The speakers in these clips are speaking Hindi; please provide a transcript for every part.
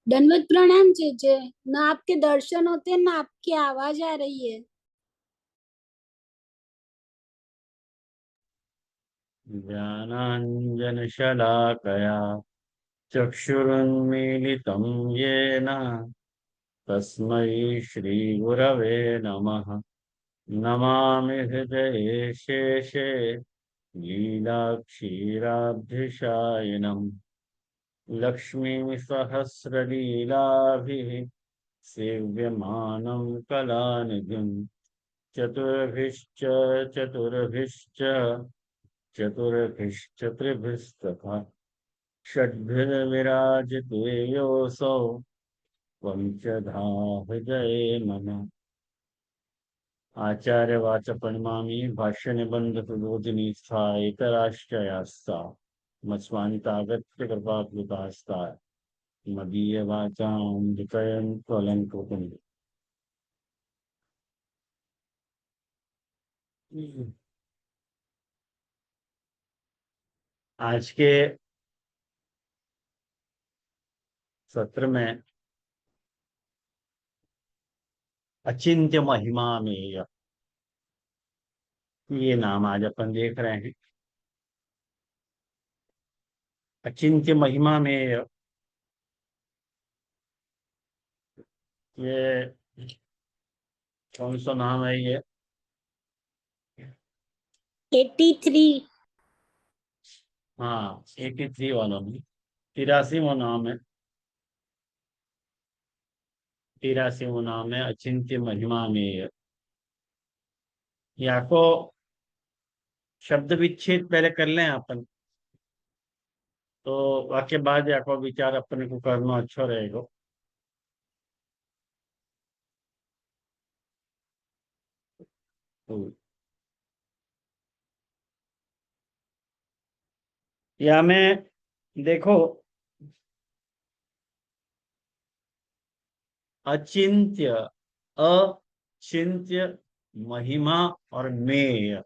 दंडवत प्रणाम चेचे। ना आपके दर्शन होते ना आपकी आवाज आ रही है। ज्ञानाञ्जनशलाकया चक्षुरुन्मीलितं येन तस्मै श्रीगुरवे नमः। नमामि हृदये शेषे लीलाक्षीराब्धिशायिनम् लक्ष्मीसहस्रलीलाभिः सेव्यमानं कलानिधिम् चतुर्भिश्च चतुर्भिश्च चतुर्भिश्चतुर्भिस्तथा षड्भिर्विराजते योऽसौ पंचधा हृदये मम। आचार्यवाच प्रणमामि भाष्य निबंध प्रबोधिनी स्थायितराश्रयास्ता मत्स्वान्तागत्य कृपाकृतास्ता मदीय वाचां विकयन् त्वलङ्कृतम्। आज के सत्र में अचिंत्य महिमा में ये नाम आज अपन देख रहे हैं। अचिंत्य महिमा में ये कौन सा नाम है ये? 83। हाँ, 83 वाला में 83वां नाम है। 83वां नाम है अचिंत्य महिमा में। या को शब्द विच्छेद पहले कर लें अपन, तो वाक्य बाद या को विचार अपने को करना अच्छा रहेगा। तो या में देखो, अचिंत्य, अचिंत्य, महिमा और मेय,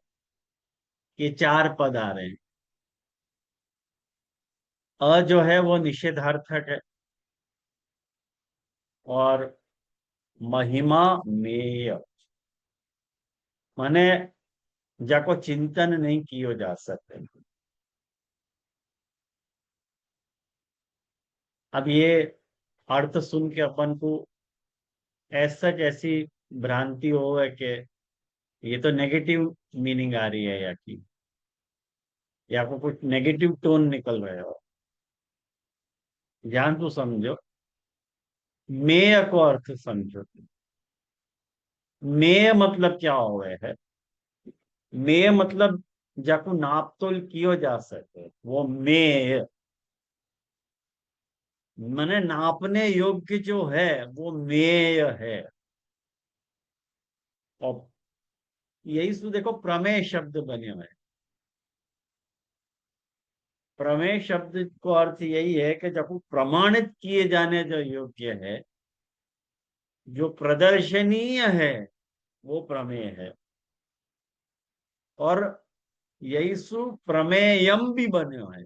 ये चार पद आ रहे हैं। अ जो है वो निषेधार्थक है और महिमा मेय माने जाको चिंतन नहीं कियो जा सकते। अब ये अर्थ सुन के अपन को ऐसा ऐसी भ्रांति हो है कि ये तो नेगेटिव मीनिंग आ रही है या की, या को कुछ नेगेटिव टोन निकल रहे हो। ध्यान तो समझो, मेय को अर्थ समझो। मेय मतलब क्या हो गए है? मेय मतलब जाको नापतोल कियो जा सके वो मेय, माने नापने योग्य जो है वो मेय है। और यही तो देखो प्रमेय शब्द बने हुए हैं। प्रमेय शब्द को अर्थ यही है कि जब प्रमाणित किए जाने जो योग्य है, जो प्रदर्शनीय है, वो प्रमेय है। और यही सु प्रमेयम भी बने हुए हैं।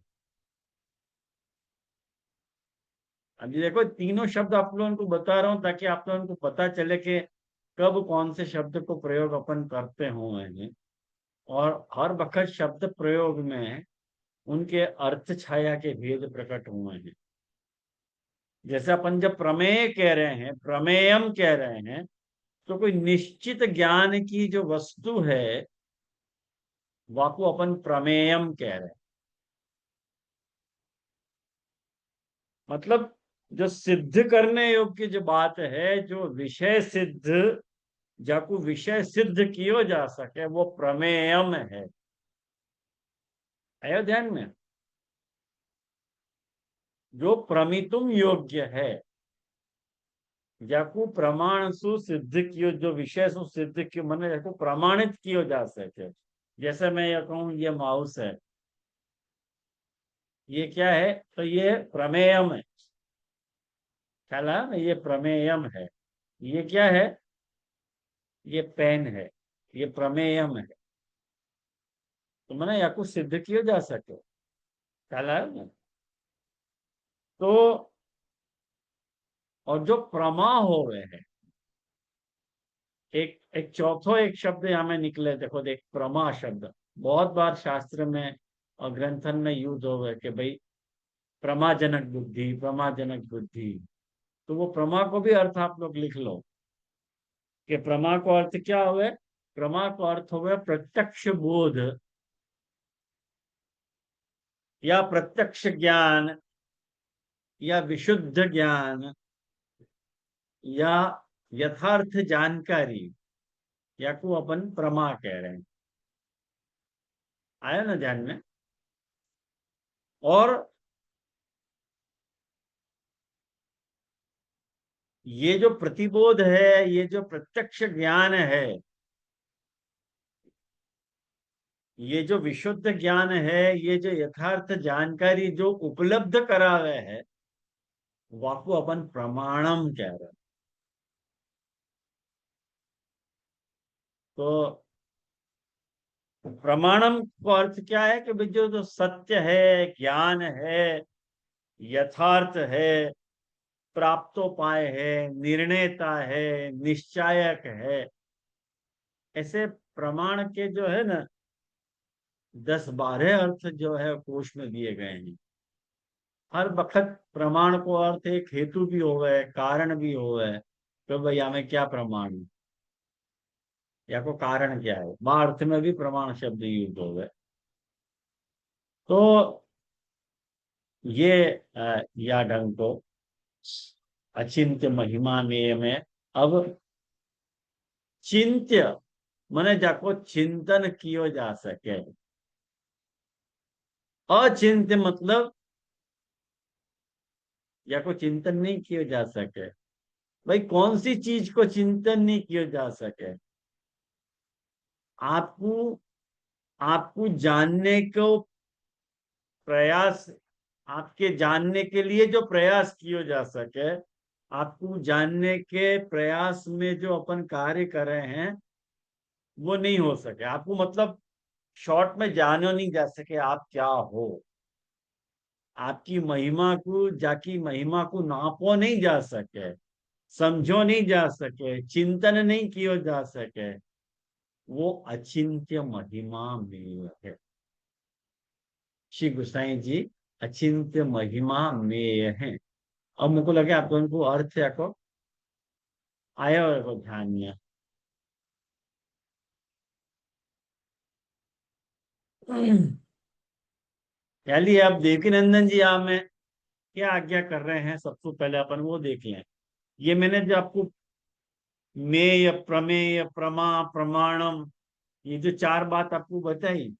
अभी देखो तीनों शब्द आप लोगों को बता रहा हूं ताकि आप लोगों को पता चले कि कब कौन से शब्द को प्रयोग अपन करते हुए हैं। और हर वक्त शब्द प्रयोग में उनके अर्थ छाया के भेद प्रकट हुए हैं। जैसे अपन जब प्रमेय कह रहे हैं, प्रमेयम कह रहे हैं, तो कोई निश्चित ज्ञान की जो वस्तु है वाको अपन प्रमेयम कह रहे हैं। मतलब जो सिद्ध करने योग्य जो बात है, जो विषय सिद्ध, जाको विषय सिद्ध किया जा सके, वो प्रमेयम है। आयो ध्यान में? जो प्रमितुम योग्य है, जाको प्रमाण सु सिद्ध कियो, जो विषय सु सिद्ध कियो मैंने जाको प्रमाणित कियो जा सके। जैसे मैं ये कहूं ये माउस है, ये क्या है? तो ये प्रमेयम है। ख्याल है ना? ये प्रमेयम है। ये क्या है? ये पेन है। ये प्रमेयम है। तो मैंने या कुछ सिद्ध किया जा सके। ख्याल है ना? तो और जो प्रमा होवे है, एक एक चौथो एक शब्द यहाँ में निकले, देखो देख, प्रमा शब्द बहुत बार शास्त्र में और ग्रंथन में यूज होवे कि भाई प्रमाजनक बुद्धि, प्रमाजनक बुद्धि। तो वो प्रमा को भी अर्थ आप लोग लिख लो कि प्रमा को अर्थ क्या हुए। प्रमा को अर्थ हुए प्रत्यक्ष बोध या प्रत्यक्ष ज्ञान या विशुद्ध ज्ञान या यथार्थ जानकारी, या को अपन प्रमा कह रहे हैं। आया ना ध्यान में। और ये जो प्रतिबोध है, ये जो प्रत्यक्ष ज्ञान है, ये जो विशुद्ध ज्ञान है, ये जो यथार्थ जानकारी जो उपलब्ध करावे है, वाको अपन प्रमाणम कह रहे हैं। तो प्रमाणम को अर्थ क्या है कि भाई जो जो सत्य है, ज्ञान है, यथार्थ है, प्राप्तोपाय है, निर्णयता है, निश्चायक है, ऐसे प्रमाण के जो है ना 10-12 अर्थ जो है कोश में दिए गए हैं। हर वक्त प्रमाण को अर्थ एक हेतु भी हो गए, कारण भी हो गए, तो भाई हमें क्या प्रमाण है या को कारण क्या है, वह अर्थ में भी प्रमाण शब्द यूज हो गए। तो ये या ढंग को अचिंत्य महिमा में अब चिंत्य मने जाको चिंतन कियो जा सके। अचिंत्य मतलब या को चिंतन नहीं किया जा सके। भाई कौन सी चीज को चिंतन नहीं किया जा सके? आपको आपको जानने को प्रयास, आपके जानने के लिए जो प्रयास किया जा सके, आपको जानने के प्रयास में जो अपन कार्य कर रहे हैं वो नहीं हो सके। आपको मतलब शॉर्ट में जानो नहीं जा सके आप क्या हो। आपकी महिमा को, जाकी महिमा को नापो नहीं जा सके, समझो नहीं जा सके, चिंतन नहीं किया जा सके, वो अचिंत्य महिमा में है। श्री गुसाई जी अचिंत्य महिमा में है। अब मुझको लगे आप दोनों को अर्थ या को आया हो ध्यान में। चलिए अब देवकी नंदन जी आप में क्या आज्ञा कर रहे हैं, सबसे पहले अपन वो देख लें। ये मैंने जो आपको मेय, प्रमेय, प्रमा, प्रमाणम, ये जो 4 बात आपको बताई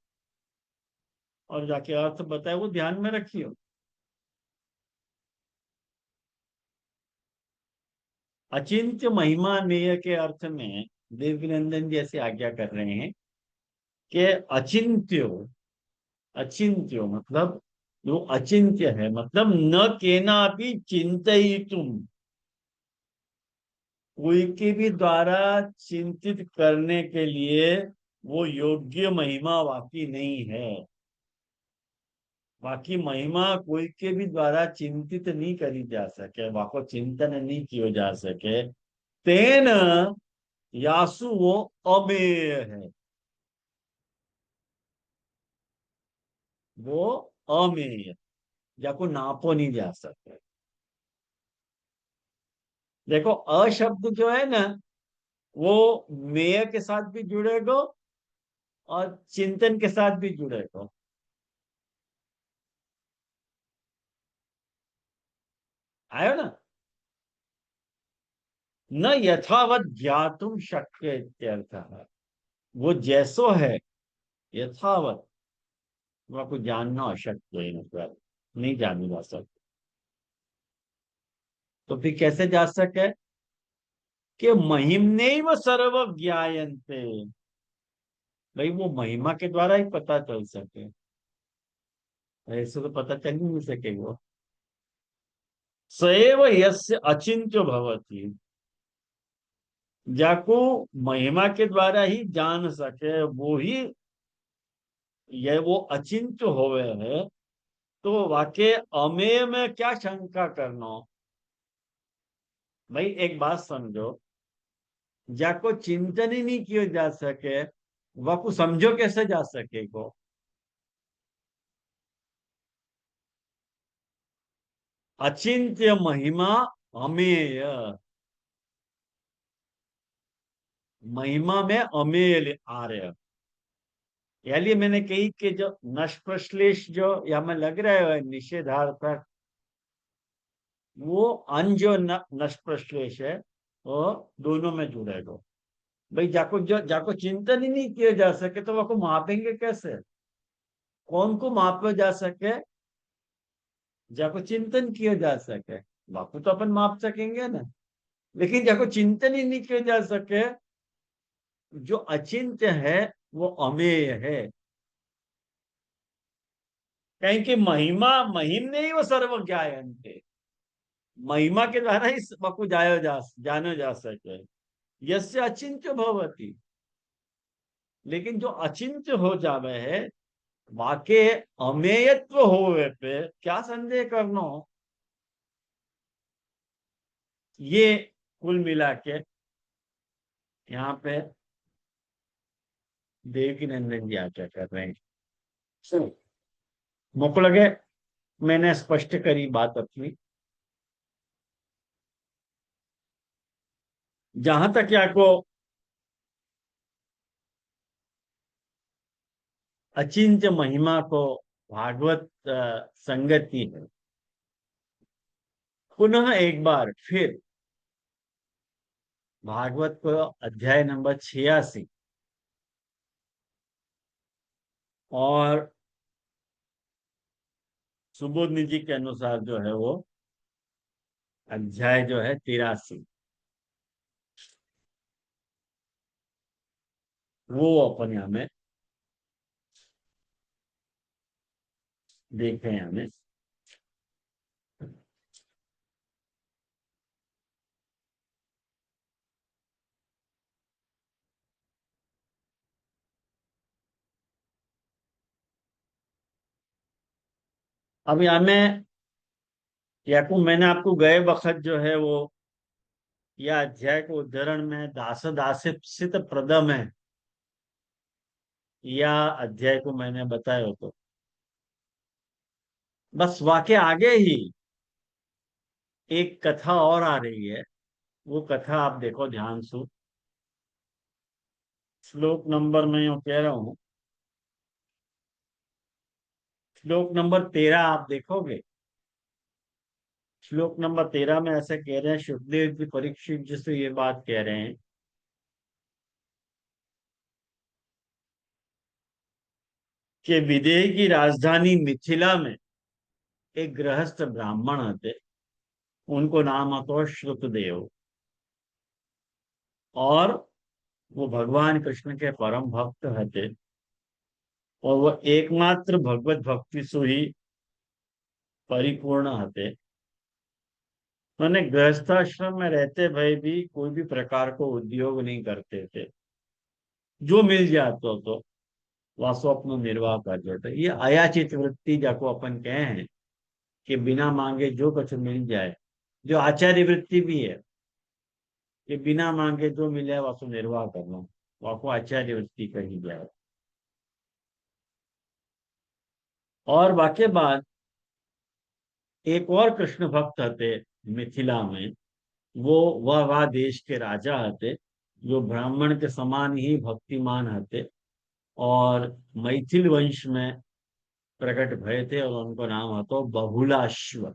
और जाके अर्थ बताए, वो ध्यान में रखियो। अचिंत्य महिमा मेय के अर्थ में देवकीनंदन जी ऐसे आज्ञा कर रहे हैं कि अचिंत्यो, अचिंत्यो मतलब जो अचिंत्य है, मतलब न केना भी चिंतयितुम, कोई के भी द्वारा चिंतित करने के लिए वो योग्य महिमा वाकी नहीं है। बाकी महिमा कोई के भी द्वारा चिंतित नहीं करी जा सके, वाको चिंतन नहीं किया जा सके। तेन यासु वो अमेय है, वो अमेय, जाको नापो नहीं जा सकते। देखो अशब्द जो है ना, वो मेय के साथ भी जुड़ेगा और चिंतन के साथ भी जुड़ेगा। आयो ना। न यथावत ज्ञातुम शक्य इत्यर्थ है। वो जैसो है यथावत वो आपको जानना अशक्य है, मतलब नहीं जानी जा सकती। तो फिर कैसे जा सके कि महिमने वो सर्व ज्ञायन्ते, भाई वो महिमा के द्वारा ही पता चल सके, ऐसे तो पता चल ही नहीं सके। वो सएव यस्य अचिंत्य भवति, जाको महिमा के द्वारा ही जान सके, वो ही ये वो अचिंत्य होवे है। तो वाके अमेय में क्या शंका करना। भाई एक बात समझो, जाको चिंतन ही नहीं किया जा सके वाको समझो कैसे जा सके को। अचिंत्य महिमा अमेय, महिमा में अमेय आर्य। यानी मैंने कही कि जो नष्प्रश्लेष जो या में लग रहा है निषेधार्थक, वो अन जो नष्प्रश्लेष है वो दोनों में जुड़ेगा। भाई जाको चिंतन ही नहीं किया जा सके तो वो मापेंगे कैसे? कौन को मापा जा सके? जाको चिंतन किया जा सके वाको तो अपन माप सकेंगे ना। लेकिन जाको चिंतन ही नहीं किया जा सके, जो अचिंत्य है वो अमेय है। कहीं की महिमा महिम नहीं, वो सर्वज्ञ है। महिमा के द्वारा ही वको जानो जा सके। यस्य अचिंत्य भवति। लेकिन जो अचिंत्य हो जावे है, वाके अमेयत्व होवे पे क्या संदेह करना हो। ये कुल मिला के यहाँ पे देवकी नंदन जी आचार्य कर रहे हैं। सुनो, मुझको लगे मैंने स्पष्ट करी बात अपनी। जहां तक आपको अचिंत्य महिमा को भागवत संगति है, पुनः एक बार फिर भागवत को अध्याय नंबर 86 और सुबोध निधि के अनुसार जो है वो अध्याय जो है 83, वो अपन यहाँ में देखें। हमें अब यहाँ में याकूब मैंने आपको गए वक्त जो है वो यह अध्याय को उद्धरण में दास दासित प्रदम है, या अध्याय को मैंने बताया हो तो बस वाक्य आगे ही एक कथा और आ रही है। वो कथा आप देखो ध्यान से। श्लोक नंबर मैं यूं कह रहा हूं, श्लोक नंबर 13 आप देखोगे। श्लोक नंबर 13 में ऐसे कह रहे हैं, सुखदेव जी परीक्षित जी से ये बात कह रहे हैं कि विदेह की राजधानी मिथिला में एक गृहस्थ ब्राह्मण थे। उनको नाम હતો श्रुतदेव, और वो भगवान कृष्ण के परम भक्त थे। और वो एकमात्र भगवत भक्ति से ही परिपूर्ण थे। मैंने गृहस्थाश्रम में रहते भय भी कोई भी प्रकार को उद्योग नहीं करते थे। जो मिल जाता तो वासो अपनो निर्वाह कर देते। ये अयाचित वृत्ति जाको अपन कहे हैं कि बिना मांगे जो कुछ मिल जाए, जो आचार्य वृत्ति भी है कि बिना मांगे जो मिले वासो निर्वाह करना, वाको आचार्य वृत्ति कही जाए। और वाके बाद एक और कृष्ण भक्त थे मिथिला में। वो वह देश के राजा थे जो ब्राह्मण के समान ही भक्तिमान थे, और मैथिल वंश में प्रकट भय थे, और उनको नाम હતો बहुलाश्व।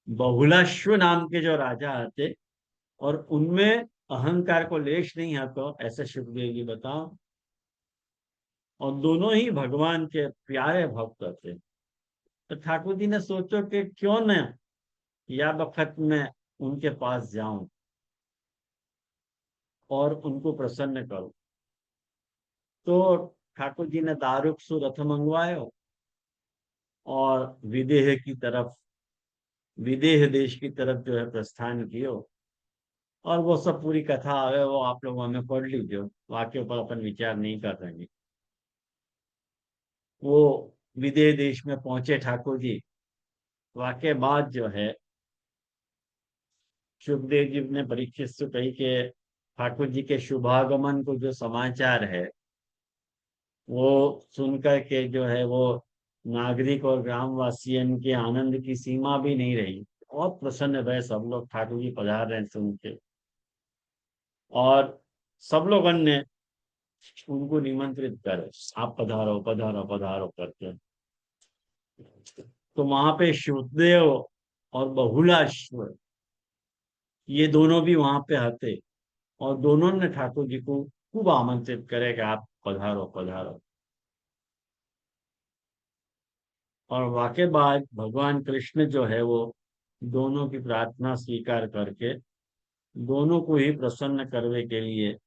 बहुलाश्व नाम के जो राजा थे, और उनमें अहंकार को लेश नहीं आता, ऐसे सुखदेव जी बताओ। और दोनों ही भगवान के प्यारे भक्त थे। तो ठाकुर जी ने सोचो कि क्यों न या वक्त में उनके पास जाऊं और उनको प्रसन्न करूं। तो ठाकुर जी ने दारुक सु रथ मंगवायो और विदेह की तरफ, विदेह देश की तरफ जो है प्रस्थान कियो। और वो सब पूरी कथा है, वो आप लोगों ने पढ़ लीजिए, वाक्य पर अपन विचार नहीं कर रहे। वो विदेह देश में पहुंचे ठाकुर जी। वाक्य बाद जो है सुखदेव जी ने परीक्षित से कही कि ठाकुर जी के शुभागमन को जो समाचार है वो सुनकर के जो है वो नागरिक और ग्रामवासियों के आनंद की सीमा भी नहीं रही। बहुत प्रसन्न भय सब लोग ठाकुर जी पधार रहे हैं सुन के, और सब लोगों ने उनको निमंत्रित करे, आप पधारो पधारो पधारो करके। तो वहां पे शुद्धदेव और बहुलाश्व ये दोनों भी वहां पे आते, और दोनों ने ठाकुर जी को खूब आमंत्रित करे कि आप पधारो पधारो। और वाके बाद भगवान कृष्ण जो है वो दोनों की प्रार्थना स्वीकार करके दोनों को ही प्रसन्न करने के लिए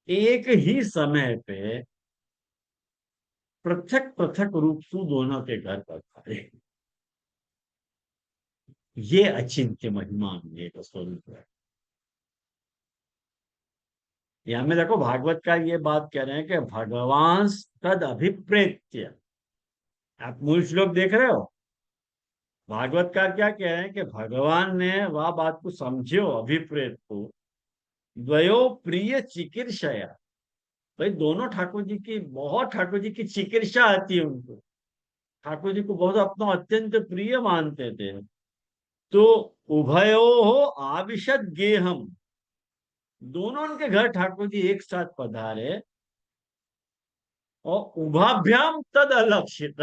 एक ही समय पे पृथक पृथक रूप से दोनों के घर पर खड़े। ये अचिंत्य महिमा का स्वरूप है। यहाँ में देखो भागवत का ये बात कह रहे हैं कि भगवान तद अभिप्रेत्य। आप मूल श्लोक देख रहे हो, भागवतकार क्या कह रहे हैं कि भगवान ने वह बात को समझो अभिप्रेत को, द्वयो प्रिय चिकित्सया। भाई दोनों ठाकुर जी की, बहुत ठाकुर जी की चिकित्सा आती है उनको, ठाकुर जी को बहुत अपना अत्यंत प्रिय मानते थे। तो उभयो हो आविशद गेहम, दोनों उनके घर ठाकुर जी एक साथ पधारे, और उभाभ्याम तद अलक्षित,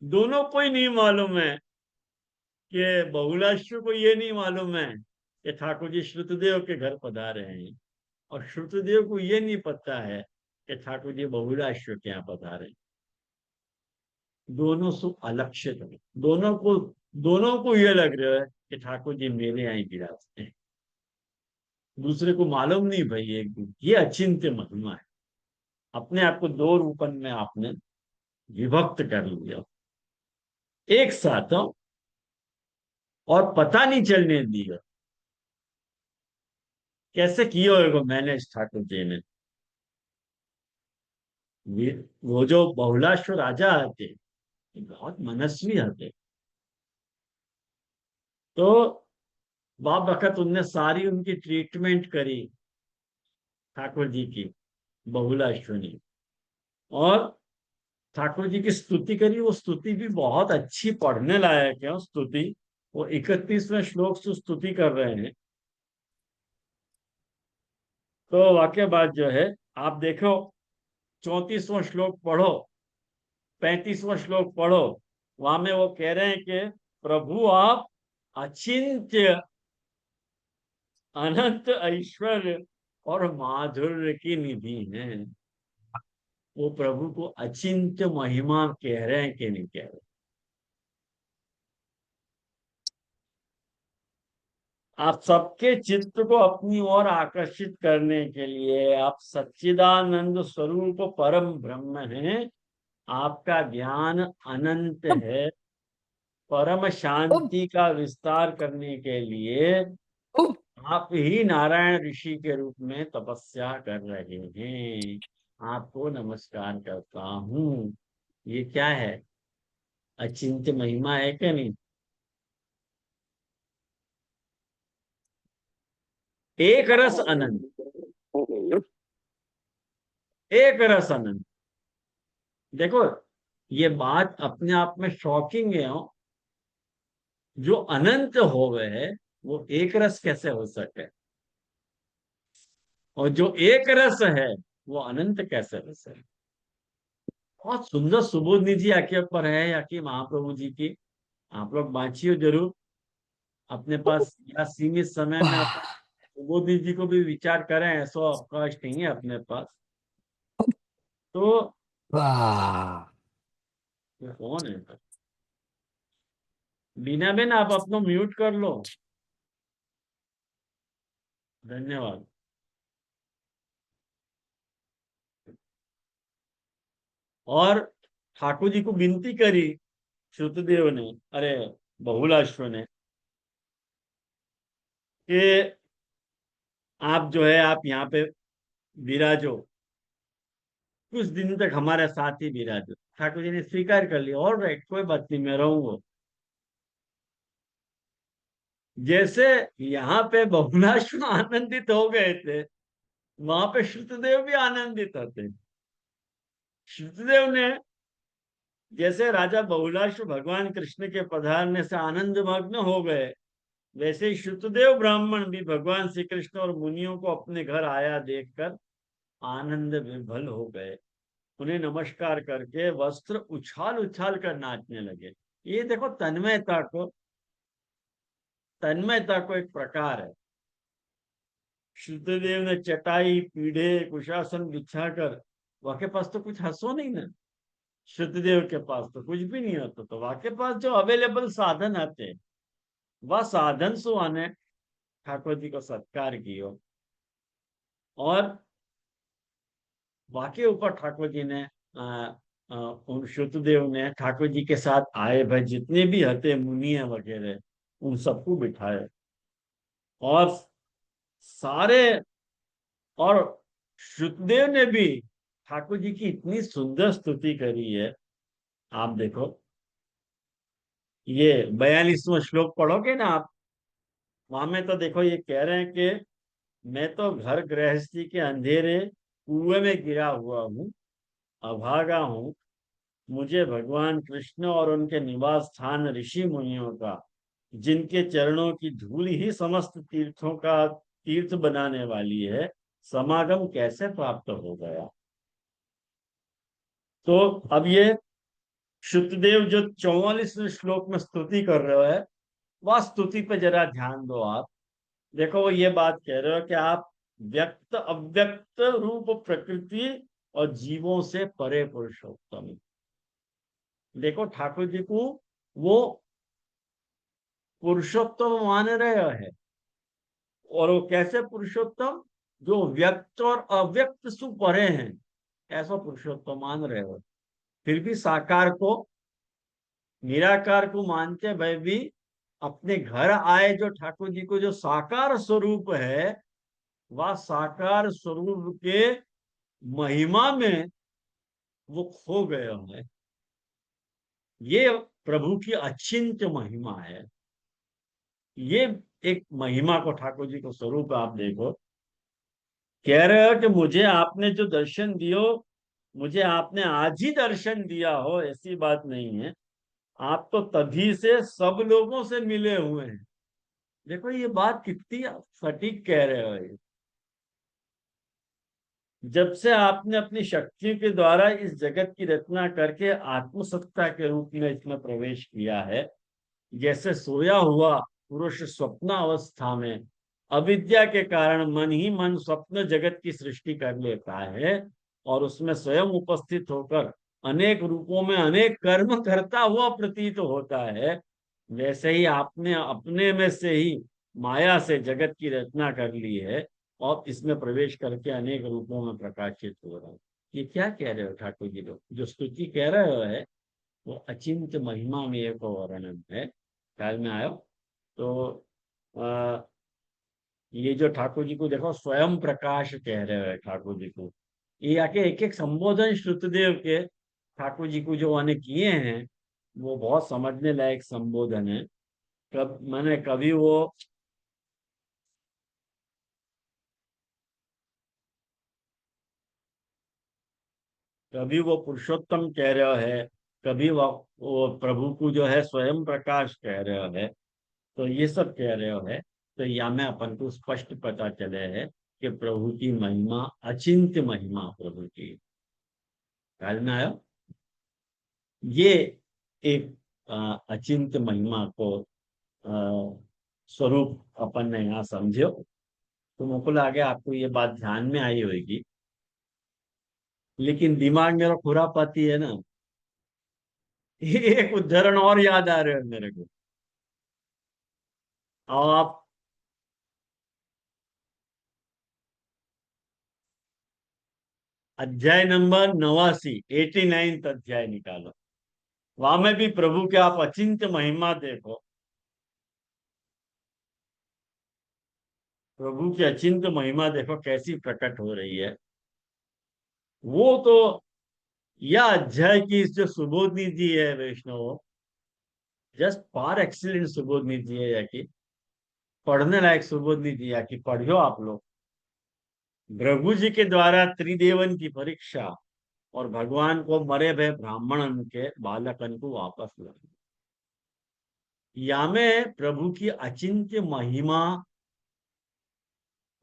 दोनों को ही नहीं मालूम है कि बहुलाश्व को ये नहीं मालूम है कि ठाकुर जी श्रुतदेव के घर पधारे हैं, और श्रुतदेव को ये नहीं पता है कि ठाकुर जी बहुलाश्व के यहाँ पधारे। दोनों सु अलक्षित है, दोनों को ये लग रहा है कि ठाकुर जी मेरे यहाँ ही विराजते हैं, दूसरे को मालूम नहीं भाई। एक दिन ये अचिंत्य महिमा है, अपने आप को दो रूपन में आपने विभक्त कर लिया एक साथ, और पता नहीं चलने दिया कैसे किया होगा मैनेज ठाकुर जी ने। वो जो बहुलाश्व राजा आते बहुत मनस्वी आते, तो बाप वक्त उनने सारी उनकी ट्रीटमेंट करी ठाकुर जी की, बहुलाश्व ने, और ठाकुर जी की स्तुति करी। वो स्तुति भी बहुत अच्छी, पढ़ने लायक है स्तुति। वो 31वें श्लोक से स्तुति कर रहे हैं। तो वाक्य बात जो है आप देखो, 34वां श्लोक पढ़ो, 35वां श्लोक पढ़ो, वहां में वो कह रहे हैं कि प्रभु आप अचिंत्य अनंत ऐश्वर्य और माधुर्य की निधि हैं। वो प्रभु को अचिंत्य महिमा कह रहे हैं कि नहीं कह रहे? आप सबके चित्त को अपनी ओर आकर्षित करने के लिए, आप सच्चिदानंद स्वरूप परम ब्रह्म हैं, आपका ज्ञान अनंत है, परम शांति का विस्तार करने के लिए आप ही नारायण ऋषि के रूप में तपस्या कर रहे हैं। आपको नमस्कार करता हूँ। ये क्या है? अचिंत्य महिमा है क्या नहीं? एक रस अनंत, एक रस अनंत। देखो ये बात अपने आप में शॉकिंग है हो? जो अनंत हो गए वो एक रस कैसे हो सके, और जो एक रस है वो अनंत कैसे हो सके? बहुत सुंदर सुबोध निधि आके पर है या कि महाप्रभु जी की, आप लोग बांचियो जरूर अपने पास, या सीमित समय में अपन सुबोध निधि जी को भी विचार करें, ऐसा अवकाश नहीं है अपने पास। तो वाह। ये कौन है? बीना बेन आप अपना म्यूट कर लो, धन्यवाद। और ठाकुर जी को विनती करी श्रुतदेव ने, अरे बहुलाश्व ने, कि आप जो है आप यहाँ पे विराजो, कुछ दिन तक हमारे साथ ही विराजो। ठाकुर जी ने स्वीकार कर लिया, और राइट कोई बात नहीं, मैं रहूंगा। जैसे यहाँ पे बहुलाश्व आनंदित हो गए थे, वहां पे श्रुतदेव भी आनंदित होते। श्रुतदेव ने, जैसे राजा बहुलाश्व भगवान कृष्ण के पधारने से आनंद मग्न हो गए, वैसे ही श्रुतदेव ब्राह्मण भी भगवान श्री कृष्ण और मुनियों को अपने घर आया देखकर आनंद विभल हो गए। उन्हें नमस्कार करके वस्त्र उछाल उछाल कर नाचने लगे। ये देखो तन्मयता को एक प्रकार है। श्रुतदेव ने चटाई पीढ़े कुशासन बिछाकर, वाके पास तो कुछ हंसो नहीं ना, श्रुतदेव के पास तो कुछ भी नहीं होता, तो वाके पास जो अवेलेबल साधन आते, वह साधन सो आने ठाकुर जी को सत्कार कियो। और वाके ऊपर ठाकुर जी ने उन श्रुतदेव ने ठाकुर जी के साथ आए भाई जितने भी हते मुनिया वगैरह, उन सबको बिठाए और सारे, और श्रुतदेव ने भी ठाकुर जी की इतनी सुंदर स्तुति करी है। आप देखो, ये 42वां श्लोक पढ़ोगे ना आप, वहां में तो देखो ये कह रहे हैं कि मैं तो घर गृहस्थी के अंधेरे कुएं में गिरा हुआ हूँ, अभागा हूँ। मुझे भगवान कृष्ण और उनके निवास स्थान ऋषि मुनियों का, जिनके चरणों की धूल ही समस्त तीर्थों का तीर्थ बनाने वाली है, समागम कैसे प्राप्त हो गया। तो अब ये शुद्धदेव जो 44वें श्लोक में स्तुति कर रहे हैं, वह स्तुति पे जरा ध्यान दो आप। देखो वो ये बात कह रहे हो कि आप व्यक्त अव्यक्त रूप प्रकृति और जीवों से परे पुरुषोत्तम। देखो ठाकुर जी को वो पुरुषोत्तम मान रहे हैं, और वो कैसे पुरुषोत्तम, जो व्यक्त और अव्यक्त से परे हैं, ऐसा पुरुषोत्तम मान रहे हो। फिर भी साकार को, निराकार को मानते भय भी अपने घर आए जो ठाकुर जी को जो साकार स्वरूप है, वह साकार स्वरूप के महिमा में वो खो गए हैं। ये प्रभु की अचिंत्य महिमा है। ये एक महिमा को ठाकुर जी को स्वरूप आप देखो, कह रहे हो कि मुझे आपने जो दर्शन दियो, मुझे आपने आज ही दर्शन दिया हो, ऐसी बात नहीं है। आप तो तभी से सब लोगों से मिले हुए हैं। देखो ये बात कितनी सटीक कह रहे हो। ये जब से आपने अपनी शक्तियों के द्वारा इस जगत की रचना करके आत्मसत्ता के रूप में इसमें प्रवेश किया है, जैसे सोया हुआ पुरुष स्वप्न अवस्था में अविद्या के कारण मन ही मन स्वप्न जगत की सृष्टि कर लेता है और उसमें स्वयं उपस्थित होकर अनेक रूपों में अनेक कर्म करता हुआ प्रतीत होता है, वैसे ही आपने अपने में से ही माया से जगत की रचना कर ली है और इसमें प्रवेश करके अनेक रूपों में प्रकाशित हो रहा है। ये क्या कह रहे हो ठाकुर जी लोग, जो स्तुति कह रहे हो है वो अचिंत्य महिमा में एक वर्णन है। ख्याल में आयो। तो आ, ये जो ठाकुर जी को देखो स्वयं प्रकाश कह रहे हैं ठाकुर जी को, ये आके एक एक संबोधन श्रुतदेव के ठाकुर जी को जो मैंने किए हैं, वो बहुत समझने लायक संबोधन है। कब मैंने कभी वो पुरुषोत्तम कह रहे है, कभी वो प्रभु को जो है स्वयं प्रकाश कह रहे है, तो ये सब कह रहे हो है। तो या में अपन को स्पष्ट पता चले है कि प्रभु की महिमा अचिंत्य महिमा प्रभु की। ख्याल में आयो। ये एक अचिंत्य महिमा को स्वरूप अपन ने यहाँ समझो। तो मुकुल आगे आपको ये बात ध्यान में आई होगी, लेकिन दिमाग मेरा खुरापाती है ना। एक उदाहरण और याद आ रहे हैं मेरे को। आप अध्याय नंबर 89, 89 अध्याय निकालो। वहां में भी प्रभु के आप अचिंत्य महिमा देखो। प्रभु की अचिंत्य महिमा देखो कैसी प्रकट हो रही है। वो तो यह अध्याय की जो सुबोध निधि है वैष्णव, जस्ट पार एक्सीलेंट सुबोध निधि है या कि पढ़ने लायक सुबोधनी दिया कि पढ़ियो आप लोग। भृगु जी के द्वारा त्रिदेवन की परीक्षा और भगवान को मरे भय ब्राह्मण के बालकन को वापस लाना। या में प्रभु की अचिंत्य महिमा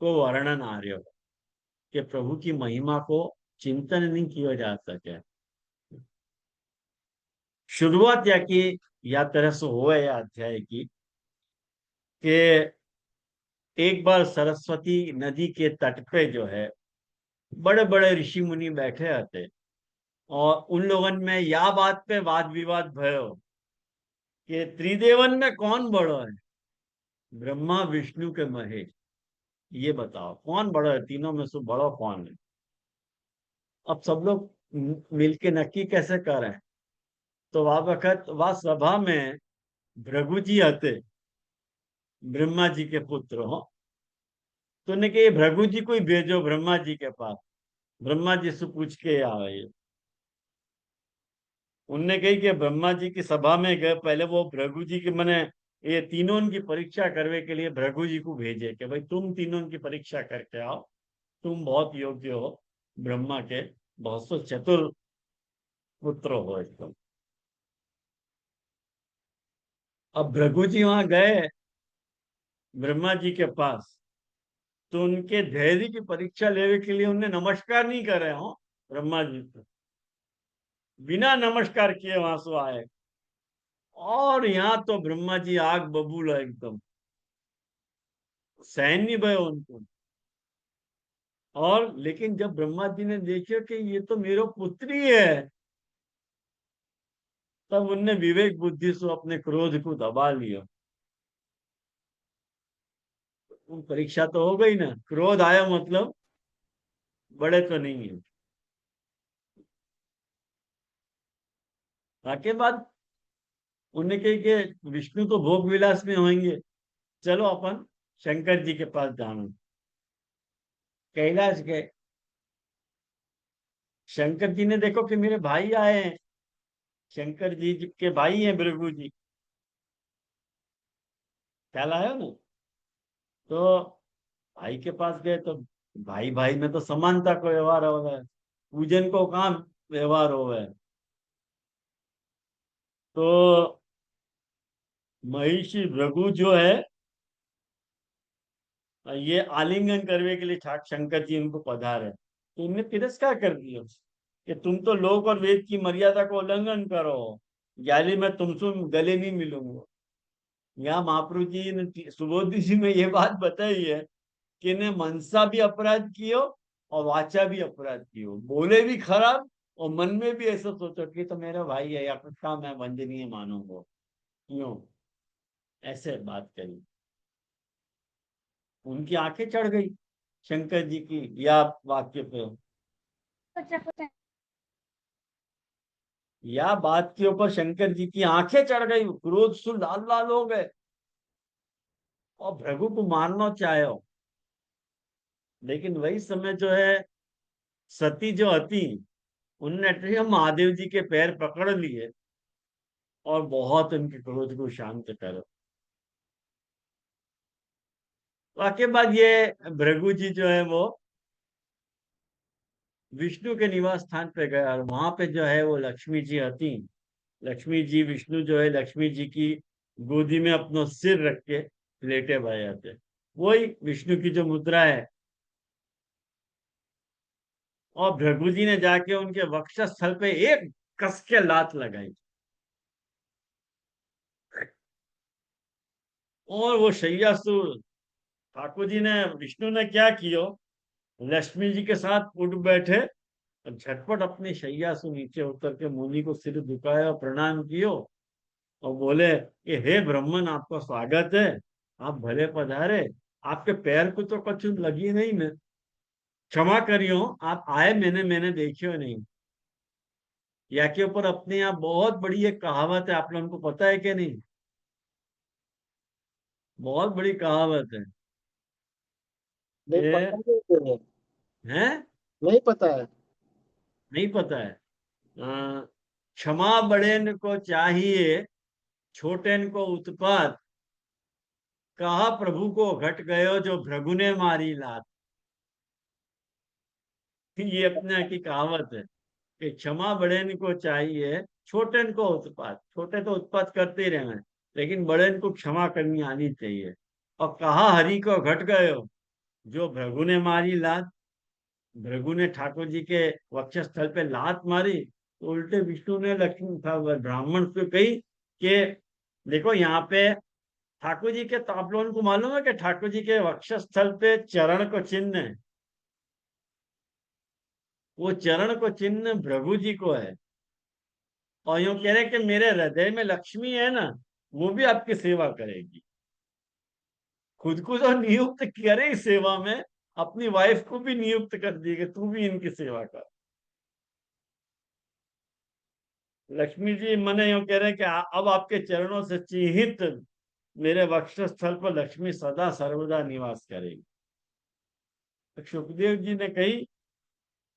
को वर्णन आ रहे हो कि प्रभु की महिमा को चिंतन नहीं किया जा सके। शुरुआत या की या तरह से हो या अध्याय की कि एक बार सरस्वती नदी के तट पे जो है बड़े बड़े ऋषि मुनि बैठे रहते और उन लोगों में या बात पे वाद विवाद भयो कि त्रिदेवन में कौन बड़ो है, ब्रह्मा विष्णु के महेश, ये बताओ कौन बड़ा है, तीनों में से बड़ा कौन है। अब सब लोग मिलके नक्की कैसे कर रहे हैं। तो वह वक्त वह सभा में भृगु जी आते, ब्रह्मा जी के पुत्र हो, तो उन्हें कहा भृगु जी को ही भेजो ब्रह्मा जी के पास, ब्रह्मा जी से पूछ के आए। उनने कही कि ब्रह्मा जी की सभा में गए, पहले वो भृगु जी के मने ये तीनों की परीक्षा करने के लिए भृगु जी को भेजे कि भाई तुम तीनों की परीक्षा करके आओ, तुम बहुत योग्य हो, ब्रह्मा के बहुत सो चतुर पुत्र हो एकदम। अब भृगु जी वहां गए ब्रह्मा जी के पास, तो उनके धैर्य की परीक्षा लेने के लिए उन्हें नमस्कार नहीं करे हो ब्रह्मा जी को, बिना नमस्कार किए वहां से आए। और यहाँ तो ब्रह्मा जी आग बबूला एकदम, सहन नहीं भय उनको। और लेकिन जब ब्रह्मा जी ने देखा कि ये तो मेरा पुत्री है, तब उनने विवेक बुद्धि से अपने क्रोध को दबा लिया। परीक्षा तो हो गई ना, क्रोध आया मतलब बड़े तो नहीं है। ताके बाद उन्हें कही कि विष्णु तो भोग विलास में होंगे, चलो अपन शंकर जी के पास जाना। कैलाश गए, शंकर जी ने देखो कि मेरे भाई आए हैं, शंकर जी के भाई हैं भृगु जी, ख्याल आया ना। तो भाई के पास गए तो भाई भाई में तो समानता को व्यवहार हो रहा है, पूजन को काम व्यवहार हो रहा है। तो महिषी भृगु जो है ये आलिंगन करने के लिए ठाक शंकर जी उनको पधारे, तो उनने तिरस्कार कर दिया कि तुम तो लोक और वेद की मर्यादा को उल्लंघन करो, यानी मैं तुमसे गले नहीं मिलूंगा। यहाँ महाप्रभु जी ने सुबोधि जी में ये बात बताई है कि इन्हें मनसा भी अपराध कियो और वाचा भी अपराध कियो, बोले भी खराब और मन में भी ऐसा सोचो कि तो मेरा भाई है या पिता, मैं वंदनीय मानूंगा, क्यों ऐसे बात करी। उनकी आंखें चढ़ गई शंकर जी की या वाक्य पे, या बात के ऊपर शंकर जी की आंखें चढ़ गई, क्रोध से लाल लाल हो गए और भृगु को मारना चाहे हो। लेकिन वही समय जो है सती जो हती, उनने महादेव जी के पैर पकड़ लिए और बहुत उनके क्रोध को शांत करो। उसके बाद ये भृगु जी जो है वो विष्णु के निवास स्थान पे गया और वहां पे जो है वो लक्ष्मी जी हती। लक्ष्मी जी, विष्णु जो है लक्ष्मी जी की गोदी में अपना सिर रख के लेटे भये जाते, वही विष्णु की जो मुद्रा है। और भृगु जी ने जाके उनके वक्षस्थल पे एक कस के लात लगाई और वो शैयासु ठाकुर जी ने, विष्णु ने क्या किया, लक्ष्मी जी के साथ उठ बैठे और झटपट अपनी शैया से नीचे उतर के मुनि को सिर झुकाया, प्रणाम कियो और बोले कि हे ब्राह्मण, आपका स्वागत है, आप भले पधारे, आपके पैर को तो कुछ लगी नहीं, मैं क्षमा करियो, आप आए मैंने मैंने देखियो नहीं। या के ऊपर अपने आप बहुत बड़ी एक कहावत है, आप लोगों को पता है कि नहीं, बहुत बड़ी कहावत है नहीं पता कि नहीं है। है, नहीं पता है। नहीं पता है। क्षमा बड़ेन को चाहिए, छोटेन को उत्पात, कहा प्रभु को घट गयो जो भृगु ने मारी लात। ये अपने की कहावत है कि क्षमा बड़ेन को चाहिए, छोटेन को उत्पात। छोटे तो उत्पात करते ही रहना है, लेकिन बड़ेन को क्षमा करनी आनी चाहिए। और कहा हरि को घट गयो जो भृगु ने मारी लात। भृगु ने ठाकुर जी के वक्षस्थल पे लात मारी, तो उल्टे विष्णु ने लक्ष्मी था ब्राह्मण से कही कि देखो यहाँ पे ठाकुर जी के, तो आप लोगों को मालूम है कि ठाकुर जी के वक्षस्थल पे चरण को चिन्ह है। वो चरण को चिन्ह भृगु जी को है। और यूं कह रहे कि मेरे हृदय में लक्ष्मी है ना, वो भी आपकी सेवा करेगी। खुद को तो नियुक्त करे इस सेवा में, अपनी वाइफ को भी नियुक्त कर दी कि तू भी इनकी सेवा कर। लक्ष्मी जी मने यूं कह रहे हैं कि अब आपके चरणों से चिहित मेरे वक्षस्थल पर लक्ष्मी सदा सर्वदा निवास करेगी। तो सुखदेव जी ने कही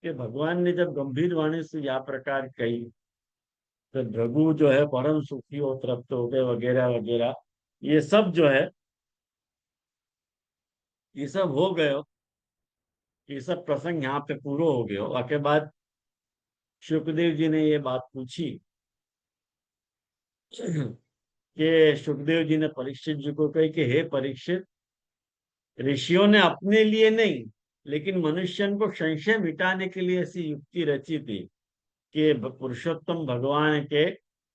कि भगवान ने जब गंभीर वाणी से यह प्रकार कही, तो भृगु जो है परम सुखी हो, तृप्त हो गए वगैरह वगैरह। ये सब जो है, ये सब हो गए। ये सब प्रसंग यहाँ पे पूरा हो गया। उसके बाद सुखदेव जी ने ये बात पूछी कि सुखदेव जी ने परीक्षित जी को कही कि हे परीक्षित, ऋषियों ने अपने लिए नहीं लेकिन मनुष्यन को संशय मिटाने के लिए ऐसी युक्ति रची थी कि पुरुषोत्तम भगवान के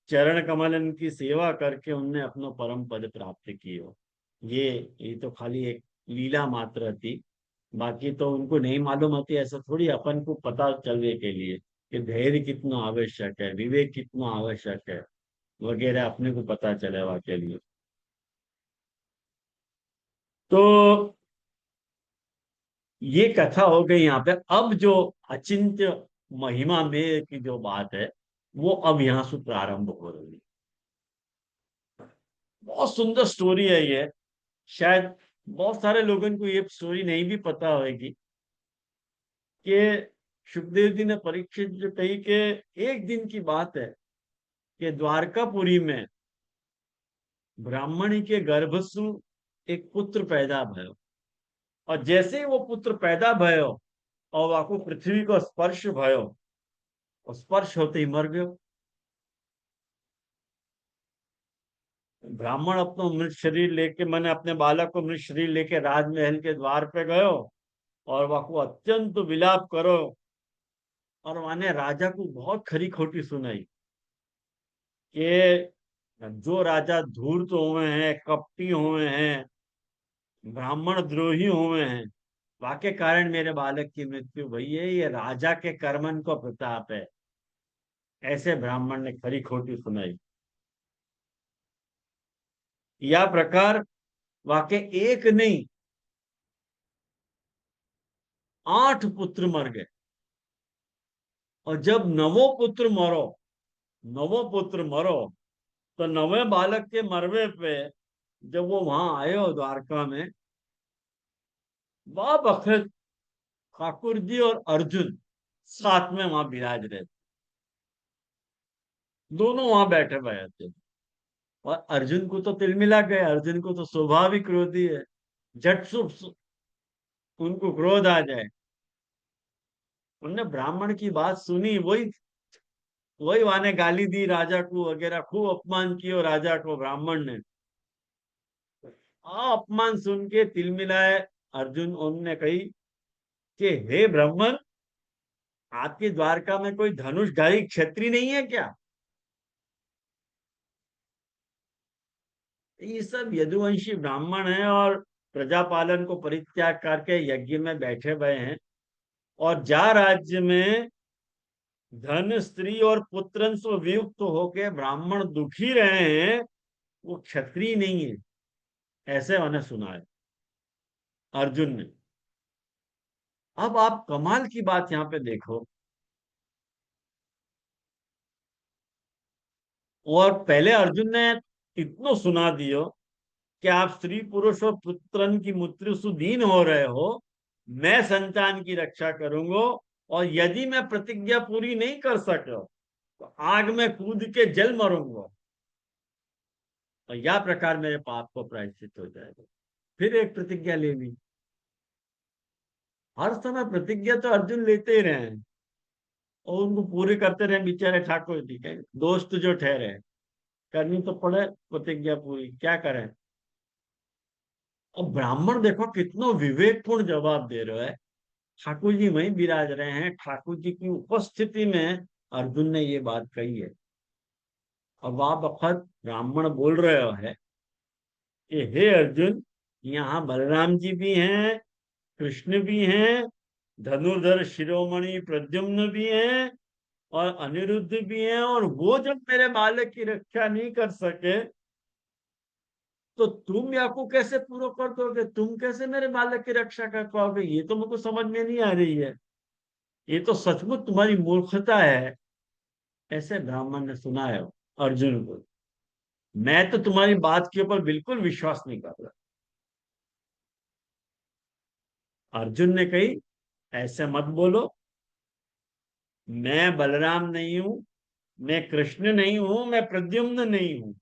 चरण कमलन की सेवा करके उनने अपना परम पद प्राप्त किया। ये तो खाली एक लीला मात्र थी, बाकी तो उनको नहीं मालूम होती। ऐसा थोड़ी, अपन को पता चलने के लिए कि धैर्य कितना आवश्यक है, विवेक कितना आवश्यक है वगैरह अपने को पता चलेगा के लिए। तो ये कथा हो गई यहाँ पे। अब जो अचिंत्य महिमा में की जो बात है, वो अब यहाँ से प्रारंभ हो रही है। बहुत सुंदर स्टोरी है ये। शायद बहुत सारे लोगों को ये स्टोरी नहीं भी पता होगी कि सुखदेव जी ने परीक्षित जो कही कि एक दिन की बात है कि द्वारकापुरी में ब्राह्मणी के गर्भ से एक पुत्र पैदा भयो। और जैसे ही वो पुत्र पैदा भयो और वाको पृथ्वी को स्पर्श भयो, और स्पर्श होते ही मर गयो। ब्राह्मण अपना मृत शरीर लेके, मैंने अपने बालक को मृत शरीर लेके राजमहल के द्वार पे गयो और वाको अत्यंत विलाप करो। और माने राजा को बहुत खरी खोटी सुनाई कि जो राजा धूर्त हुए हैं, कपटी हुए हैं, ब्राह्मण द्रोही हुए हैं, वाके कारण मेरे बालक की मृत्यु भई है। ये राजा के कर्मन को प्रताप है। ऐसे ब्राह्मण ने खरी खोटी सुनाई। या प्रकार वाके एक नहीं 8 पुत्र मर गए। और जब नवो पुत्र मरो, तो नवे बालक के मरवे पे जब वो वहां आए हो द्वारका में, बाप अखिल ठाकुर जी और अर्जुन साथ में वहां विराज रहे, दोनों वहां बैठे हुए थे। और अर्जुन को तो तिलमिला गए। अर्जुन को तो स्वाभाविक क्रोधी है, झट से उनको क्रोध आ जाए। उनने ब्राह्मण की बात सुनी, वही वही वाने गाली दी राजा को वगैरह, खूब अपमान किया राजा को ब्राह्मण ने। अपमान सुन के तिलमिलाए अर्जुन। उनने कही कि हे ब्राह्मण, आपकी द्वारका में कोई धनुषधारी क्षत्रिय नहीं है क्या? ये सब यदुवंशी ब्राह्मण हैं और प्रजापालन को परित्याग करके यज्ञ में बैठे हुए हैं। और जा राज्य में धन, स्त्री और पुत्रन से वियुक्त होके ब्राह्मण दुखी रहे हैं, वो क्षत्रिय नहीं है, ऐसे मैंने सुना है अर्जुन ने। अब आप कमाल की बात यहाँ पे देखो। और पहले अर्जुन ने इतना सुना दियो कि आप स्त्री पुरुष और पुत्रन की मृत्यु सुदीन हो रहे हो, मैं संतान की रक्षा करूंगा, और यदि मैं प्रतिज्ञा पूरी नहीं कर सका तो आग में कूद के जल मरूंगा, और यह प्रकार मेरे पाप को प्रायश्चित हो जाएगा। फिर एक प्रतिज्ञा ले ली। हर समय प्रतिज्ञा तो अर्जुन लेते ही रहे हैं और उनको पूरे करते रहे बेचारे ठाकुर जी के दोस्त जो ठहरे। करनी तो पड़े प्रतिज्ञा पूरी, क्या करें। अब ब्राह्मण देखो कितना विवेकपूर्ण जवाब दे रहे है। ठाकुर जी वहीं विराज रहे हैं, ठाकुर जी की उपस्थिति में अर्जुन ने ये बात कही है। अब आप वक्त ब्राह्मण बोल रहे है कि हे अर्जुन, यहाँ बलराम जी भी हैं, कृष्ण भी हैं, धनुर्धर शिरोमणि प्रद्युम्न भी हैं और अनिरुद्ध भी हैं, और वो जब मेरे बालक की रक्षा नहीं कर सके तो तुम या को कैसे पूरा कर दोगे, तुम कैसे मेरे बालक की रक्षा कर पाओगे, ये तो मुझको समझ में नहीं आ रही है। ये तो सचमुच तुम्हारी मूर्खता है। ऐसे ब्राह्मण ने सुना है अर्जुन को। मैं तो तुम्हारी बात के ऊपर बिल्कुल विश्वास नहीं कर रहा। अर्जुन ने कही ऐसे मत बोलो, मैं बलराम नहीं हूं, मैं कृष्ण नहीं हूं, मैं प्रद्युम्न नहीं हूं।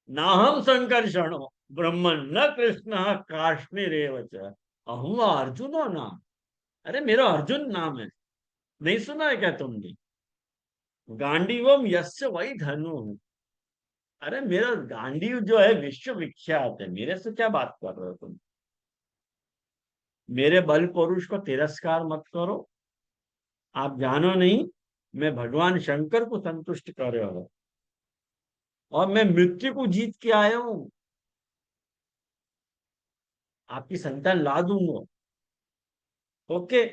ना हम संकर्षणो ब्रह्मन न कृष्ण कार्ष्णिरेव च अहम अर्जुनो नाम। अरे मेरा अर्जुन नाम है, नहीं सुना है क्या तुमने। गांडीवम यस्य वही धनु। अरे मेरा गांडीव जो है विश्व विख्यात है, मेरे से क्या बात कर रहे हो तुम। मेरे बल पुरुष को तिरस्कार मत करो। आप जानो नहीं, मैं भगवान शंकर को संतुष्ट कर रहा हूं और मैं मृत्यु को जीत के आया हूं। आपकी संतान ला दूंगा। ओके।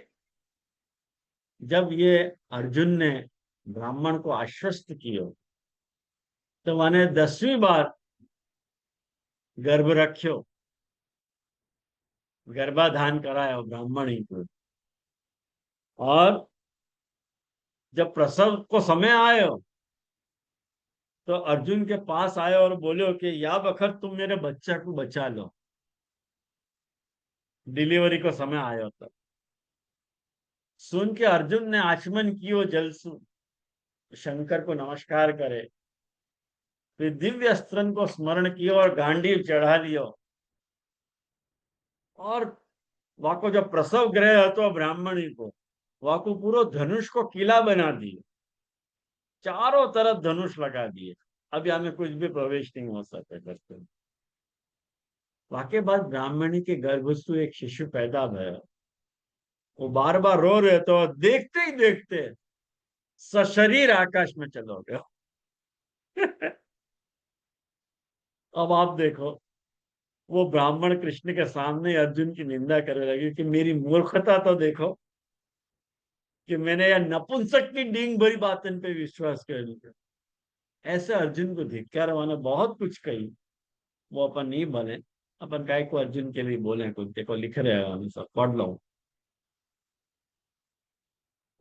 जब ये अर्जुन ने ब्राह्मण को आश्वस्त किया तो मैंने 10वीं बार गर्भ रख्यो, गर्भाधान कराया ब्राह्मण ही को। और जब प्रसव को समय आयो तो अर्जुन के पास आए और बोले कि या बखत तुम मेरे बच्चा को बचा लो। डिलीवरी को समय आयो तब सुन के अर्जुन ने आचमन कियो जलसु, शंकर को नमस्कार करे, फिर दिव्य अस्त्र को स्मरण किया और गांडीव चढ़ा लियो। और वहां को जब प्रसव ग्रह હતો ब्राह्मणी को, वहां को पूरा धनुष को किला बना दिए, चारों तरफ धनुष लगा दिए। अब यहाँ में कुछ भी प्रवेश नहीं हो सकता करते। वाके बाद ब्राह्मणी के गर्भ से एक शिशु पैदा भया। वो बार बार रो रहे तो देखते ही देखते सशरीर आकाश में चलो गया। अब आप देखो, वो ब्राह्मण कृष्ण के सामने अर्जुन की निंदा करने लगे कि मेरी मूर्खता तो देखो कि मैंने यह नपुंसक की डींग भरी बातन पे विश्वास कर लिया। ऐसे अर्जुन को धिक्कार माना बहुत कुछ कही, वो अपन नहीं बने। अपन काय को अर्जुन के लिए बोले, कुछ देखो लिख रहे हैं सब पढ़ लो।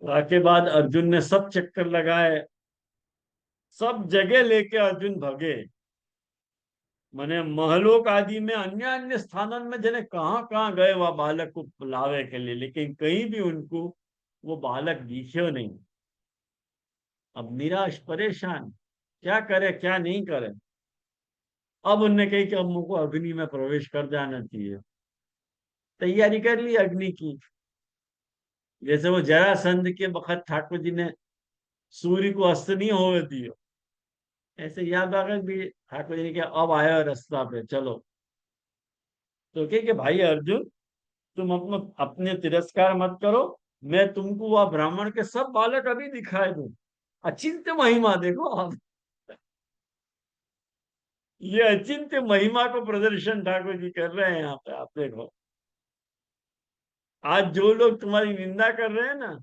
के बाद अर्जुन ने सब चक्कर लगाए, सब जगह लेके अर्जुन भगे। माने महलोक आदि में अन्य अन्य स्थानों में जने कहाँ कहाँ गए वह बालक को लावे के लिए, लेकिन कहीं भी उनको वो बालक दिखे नहीं। अब निराश परेशान, क्या करे क्या नहीं करे। अब उनने कही कि अब मुझको अग्नि में प्रवेश कर जाना चाहिए। तैयारी कर ली अग्नि की। जैसे वो जरासंध के वक्त ठाकुर जी ने सूर्य को अस्त नहीं होने दिया, ऐसे याद आ गया भी ठाकुर जी ने क्या अब आया रास्ता पे चलो। तो क्या कि भाई अर्जुन, तुम अपना अपने तिरस्कार मत करो। मैं तुमको वह ब्राह्मण के सब बालक अभी दिखाए दूं। अचिंत्य महिमा देखो आप, ये अचिंत्य महिमा को प्रदर्शन ठाकुर जी कर रहे हैं यहाँ पे। आप देखो आज जो लोग तुम्हारी निंदा कर रहे हैं ना,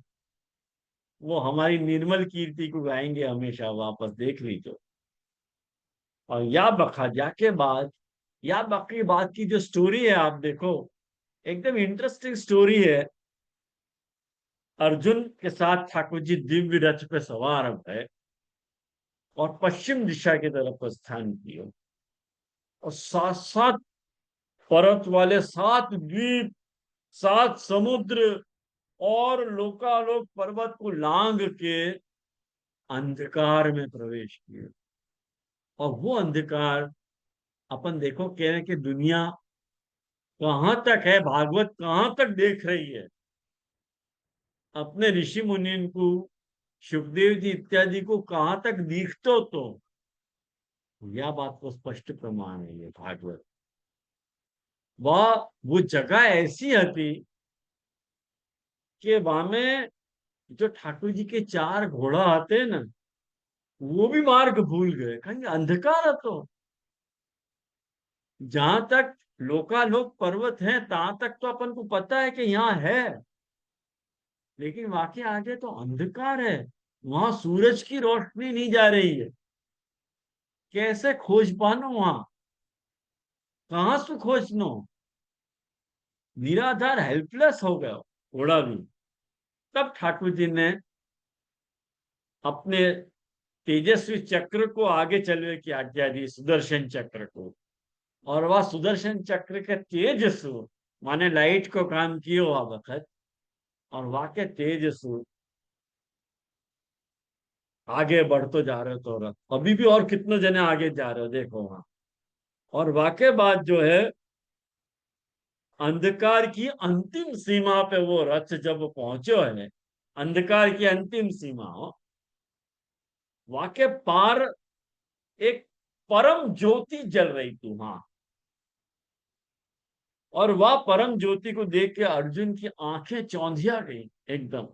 वो हमारी निर्मल कीर्ति को गाएंगे हमेशा वापस, देख लीजिए। और या बखा जाके बाद, या बाकी बात की जो स्टोरी है आप देखो, एकदम इंटरेस्टिंग स्टोरी है। अर्जुन के साथ ठाकुर जी दिव्य रथ पे सवार है और पश्चिम दिशा की तरफ प्रस्थान किया। और सात सात पर्वत वाले 7 द्वीप, 7 समुद्र और लोकालोक पर्वत को लांग के अंधकार में प्रवेश किया। और वो अंधकार अपन देखो कह रहे कि दुनिया कहां तक है, भागवत कहां तक देख रही है अपने ऋषि मुनि को, सुखदेव जी इत्यादि को कहां तक दिखते तो। यह बात को स्पष्ट प्रमाण है ये भागवत। वह वो जगह ऐसी थी कि वहां में जो ठाकुर जी के 4 घोड़ा आते हैं ना, वो भी मार्ग भूल गए, कहेंगे अंधकार है तो। जहां तक लोकालोक पर्वत है तहां तक तो अपन को पता है कि यहाँ है, लेकिन वहां के आगे तो अंधकार है, वहां सूरज की रोशनी नहीं जा रही है। कैसे खोज पानो वहां, कहां से खोजनो, निराधार हेल्पलेस हो गया घोड़ा भी। तब ठाकुर जी ने अपने तेजस्वी चक्र को आगे चलने की आज्ञा दी, सुदर्शन चक्र को। और वह सुदर्शन चक्र के तेज से, माने लाइट को काम कियो वह वक्त, और वहां के तेज से आगे बढ़ते जा रहे हो तो रथ, अभी भी और कितने जने आगे जा रहे हो देखो वहां। और वाके बाद जो है अंधकार की अंतिम सीमा पे वो रथ जब पहुंचो है, अंधकार की अंतिम सीमा हो, वाके पार एक परम ज्योति जल रही थी वहां। और वह परम ज्योति को देख के अर्जुन की आंखें चौंधिया गई एकदम,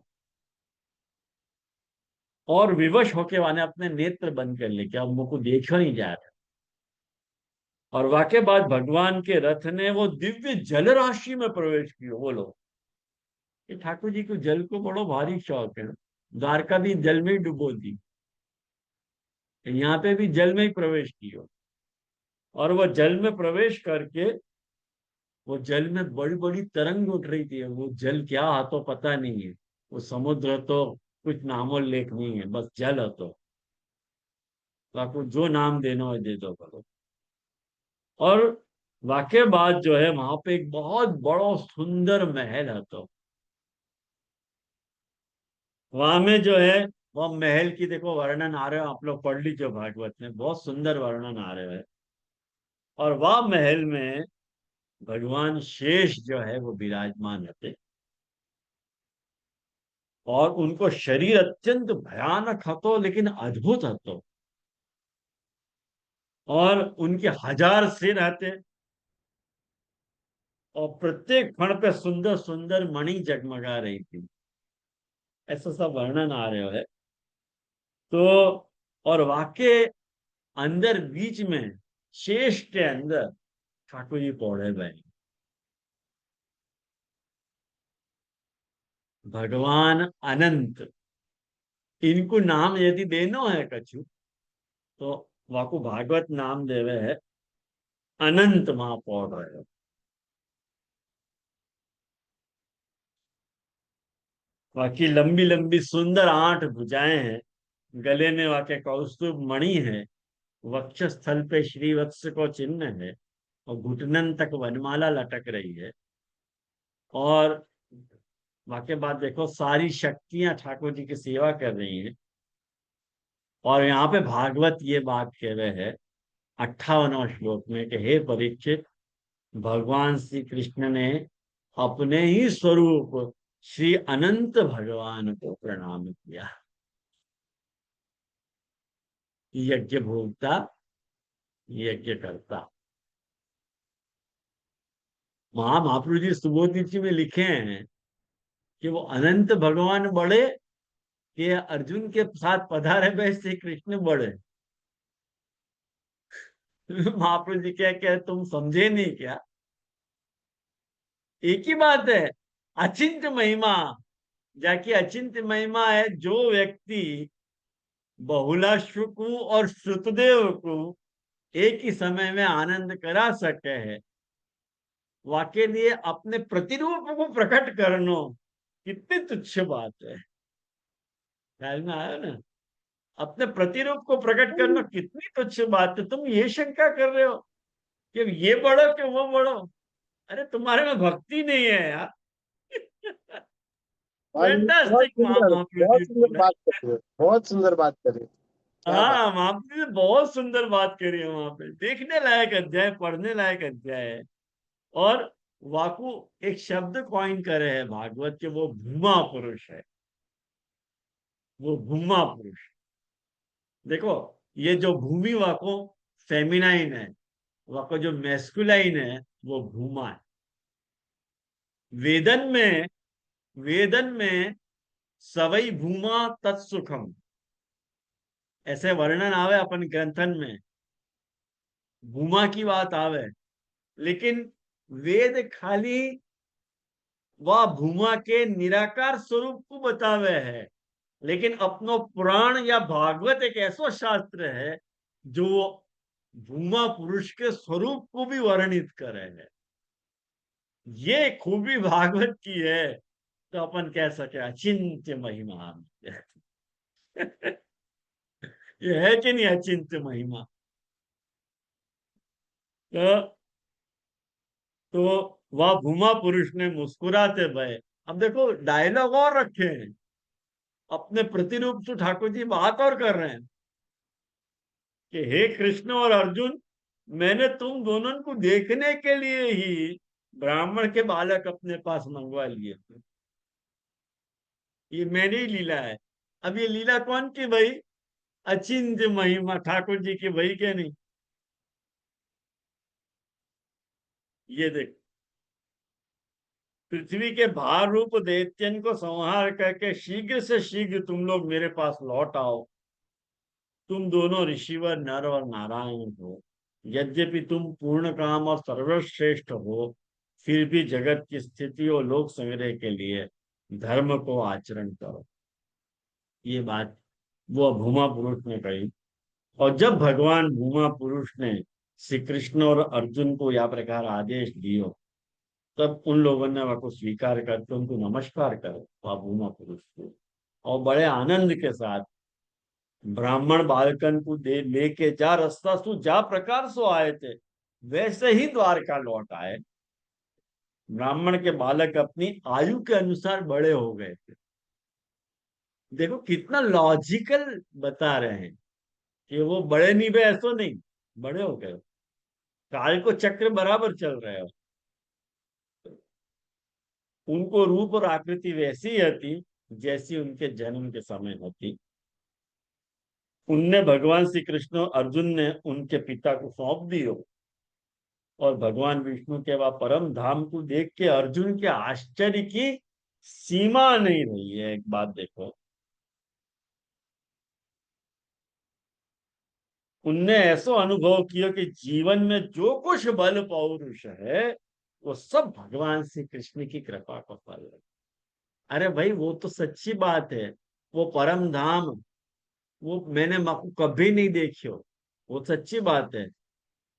और विवश होके वाने अपने नेत्र बंद कर ले, क्या मुझको देखा नहीं जा रहा। और वाके बाद भगवान के रथ ने वो दिव्य जल राशि में प्रवेश किया। बोलो, ये ठाकुर जी को जल को बड़ो भारी शौक है, द्वारका भी जल में ही डुबो दी, यहाँ पे भी जल में ही प्रवेश किया। और वो जल में प्रवेश करके, वो जल में बड़ी बड़ी तरंग उठ रही थी। वो जल क्या है तो पता नहीं है, वो समुद्र तो कुछ नामो लेख नहीं है, बस जल है तो आपको जो नाम देना हो दे दो करो। और वाके बाद जो है वहां पे एक बहुत बड़ा सुंदर महल है तो वहां में जो है वह महल की देखो वर्णन आ रहे हो, आप लोग पढ़ लीजिए भागवत में, बहुत सुंदर वर्णन आ रहे हैं। और वह महल में भगवान शेष जो है वो विराजमान रहते, और उनको शरीर अत्यंत भयानक हतो लेकिन अद्भुत हतो, और उनके 1000 सिर आते, और प्रत्येक फण पे सुंदर सुंदर मणि जगमगा रही थी। ऐसा सब वर्णन आ रहे है तो। और वाके अंदर बीच में शेष के अंदर ठाकुर जी पौड़े भाई, भगवान अनंत, इनको नाम यदि देनो है कछु तो वाको भागवत नाम देवे है अनंत महापौर रहे। बाकी लंबी लंबी सुंदर 8 भुजाएं हैं, गले में वाके कौस्तुभ मणि है, वक्षस्थल पे श्रीवत्स को चिन्ह है, और घुटनन तक वनमाला लटक रही है। और वाके बाद देखो सारी शक्तियां ठाकुर जी की सेवा कर रही हैं। और यहाँ पे भागवत ये बात कह रहे हैं 58वां श्लोक में कि हे परीक्षित, भगवान श्री कृष्ण ने अपने ही स्वरूप श्री अनंत भगवान को प्रणाम किया। यज्ञ भोक्ता, यज्ञ करता। महाप्रभु जी सुबोधि जी में लिखे हैं कि वो अनंत भगवान बड़े कि अर्जुन के साथ पधारे हुए श्री कृष्ण बड़े। महाप्रभु जी क्या क्या तुम समझे नहीं क्या, एक ही बात है। अचिंत महिमा, जाकी अचिंत महिमा है, जो व्यक्ति बहुलाश्व को और श्रुतदेव को एक ही समय में आनंद करा सके है, वाके लिए अपने प्रतिरूप को प्रकट करना कितनी तुच्छ बात है। ख्याल में आया ना, अपने प्रतिरूप को प्रकट करना कितनी तुच्छ बात है। तुम ये शंका कर रहे हो कि ये बड़ो कि वो बड़ो, अरे तुम्हारे में भक्ति नहीं है यार। आज फैंटास्टिक महाप्रभु बहुत जी सुंदर बोला। बात कर रहे हो, बहुत सुंदर बात कर रहे हो। क्या बात। हाँ, महाप्रभु जी ने बहुत सुंदर बात करी है, वहां पे देखने लायक अध्याय, पढ़ने लायक अध्याय है। और वाकु एक शब्द कॉइन करे है भागवत के, वो भूमा पुरुष है, वो भूमा पुरुष। देखो ये जो भूमि वाको फेमिनाइन है, वाको जो मैस्कुलाइन है वो भूमा है। वेदन में, वेदन में सवई भूमा तत्सुखम ऐसे वर्णन आवे अपन ग्रंथन में, भूमा की बात आवे, लेकिन वेद खाली वह भूमा के निराकार स्वरूप को बतावे है। लेकिन अपनो पुराण या भागवत एक ऐसा शास्त्र है जो भूमा पुरुष के स्वरूप को भी वर्णित करे है। ये खूबी भागवत की है, तो अपन कह सके अचिंत्य महिमा। ये है कि नहीं अचिंत्य महिमा? तो वह भूमा पुरुष ने मुस्कुराते भय, अब देखो डायलॉग और रखे हैं, अपने प्रतिरूप से ठाकुर जी बात और कर रहे हैं कि हे कृष्ण और अर्जुन, मैंने तुम दोनों को देखने के लिए ही ब्राह्मण के बालक अपने पास मंगवा लिए। ये मेरी ही लीला है। अब ये लीला कौन की भाई? अचिंत्य महिमा ठाकुर जी की भाई के नहीं। ये देख, पृथ्वी के भार रूप दैत्यन को संहार करके शीघ्र से शीघ्र तुम लोग मेरे पास लौट आओ। तुम दोनों ऋषिवर नर और नारायण हो, यद्यपि तुम पूर्ण काम और सर्वश्रेष्ठ हो, फिर भी जगत की स्थिति और लोक संग्रह के लिए धर्म को आचरण करो। ये बात वो भूमा पुरुष ने कही। और जब भगवान भूमा पुरुष ने श्री कृष्ण और अर्जुन को यह प्रकार आदेश दियो, तब उन लोगों ने वह को स्वीकार करके उनको नमस्कार करो वह भूमा पुरुष को, और बड़े आनंद के साथ ब्राह्मण बालकन को दे लेके जा रास्ता सु जा प्रकार सो आए थे वैसे ही द्वारका लौट आए। ब्राह्मण के बालक अपनी आयु के अनुसार बड़े हो गए थे। देखो कितना लॉजिकल बता रहे हैं कि वो बड़े नहीं हुए, ऐसा नहीं, बड़े हो गए, काल को चक्र बराबर चल रहे हो। उनको रूप और आकृति वैसी होती जैसी उनके जन्म के समय होती। उनने भगवान श्री कृष्ण और अर्जुन ने उनके पिता को सौंप दियो, और भगवान विष्णु के वह परम धाम को देख के अर्जुन के आश्चर्य की सीमा नहीं रही है। एक बात देखो, उनने ऐसा अनुभव किया कि जीवन में जो कुछ बल पौरुष है वो सब भगवान श्री कृष्ण की कृपा का फल है। अरे भाई वो तो सच्ची बात है, वो परम धाम वो मैंने कभी नहीं देखियो, वो सच्ची बात है।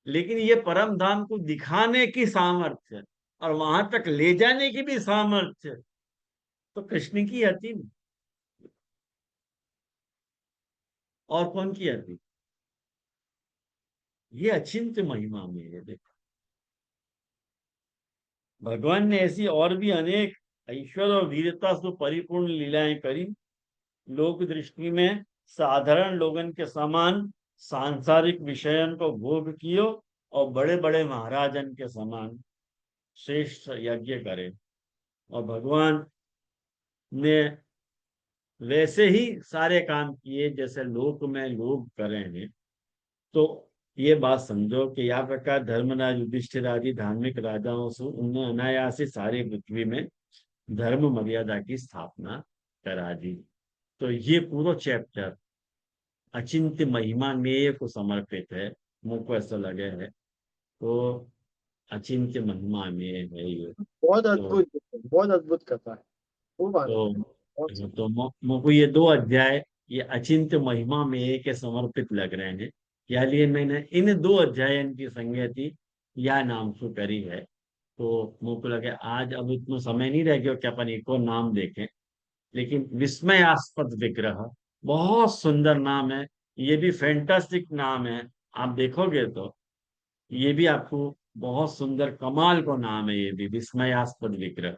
लेकिन ये परम धाम को दिखाने की सामर्थ्य और वहां तक ले जाने की भी सामर्थ्य तो कृष्ण की आती नहीं, और कौन की आती? ये अचिंत्य महिमा में है। देखो भगवान ने ऐसी और भी अनेक ऐश्वर्य और वीरता से परिपूर्ण लीलाएं करी। लोक दृष्टि में साधारण लोगन के समान सांसारिक विषयन को भोग कियो, और बड़े बड़े महाराजन के समान श्रेष्ठ यज्ञ करे। और भगवान ने वैसे ही सारे काम किए जैसे लोक में लोग करे हैं। तो ये बात समझो कि यह प्रकार धर्मराज युधिष्ठिर आदि धार्मिक राजाओं से उन्होंने अनायास ही सारी पृथ्वी में धर्म मर्यादा की स्थापना करा दी। तो ये पूरा चैप्टर अचिंत्य महिमा मेय को समर्पित है, मुझको ऐसा लगे है। तो अचिंत्य महिमा मेय है ये। बहुत तो अद्भुत, बहुत अद्भुत कथा है, खूब आनंद तो तो मुझको ये 2 अध्याय ये अचिंत्य महिमा मेय के समर्पित लग रहे हैं। या लिए मैंने इन 2 अध्यायन की संगति या नाम से करी है। तो मुझको लगे आज अब इतना समय नहीं रह गया कि अपन एक और नाम देखें, लेकिन विस्मयास्पद विग्रह बहुत सुंदर नाम है। ये भी फैंटास्टिक नाम है, आप देखोगे तो ये भी आपको बहुत सुंदर कमाल का नाम है, ये भी विस्मयास्पद विग्रह।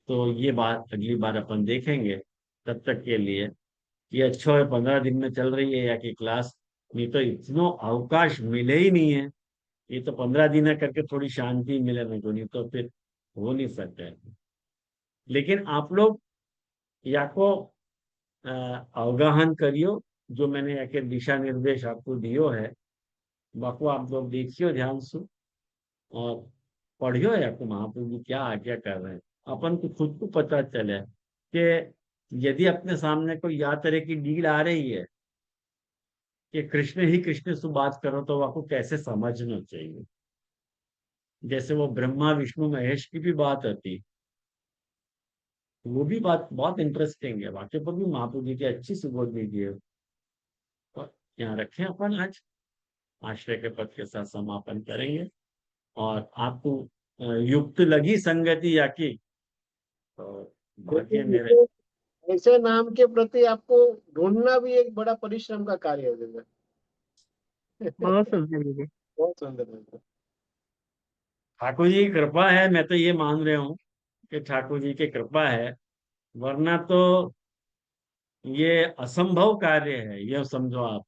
तो ये बात अगली बार अपन देखेंगे। तब तक के लिए ये अच्छा है 15 दिन में चल रही है या कि क्लास, नहीं तो इतना अवकाश मिले ही नहीं है ये तो 15 दिन करके थोड़ी शांति मिले मेरे को, नहीं तो फिर हो नहीं सकता है। लेकिन आप लोग या को अवगाहन करियो, जो मैंने याके दिशा निर्देश आपको दियो है, बाको आप लोग देखियो ध्यान से और पढ़ियो या को महाप्रभु जी क्या आज्ञा कर रहे हैं। अपन को खुद को पता चले कि यदि अपने सामने कोई या तरह की डील आ रही है कि कृष्ण ही कृष्ण से बात करो, तो आपको कैसे समझना चाहिए। जैसे वो ब्रह्मा विष्णु महेश की भी बात आती, वो भी बात बहुत इंटरेस्टिंग है, वाक्य पर भी महाप्रभु जी की अच्छी सुबोध दीजिए। और यहाँ रखें अपन आज आश्रय के पद के साथ समापन करेंगे। और आपको युक्त लगी संगति या की, तो भाग्य लेकिन मेरे। ऐसे नाम के प्रति आपको ढूंढना भी एक बड़ा परिश्रम का कार्य है भैया। बहुत सुंदर दीदी। बहुत सुंदर है। ठाकुर जी की कृपा है, मैं तो ये मान रहा हूँ कि ठाकुर जी की कृपा है, वरना तो ये असंभव कार्य है। ये समझो आप,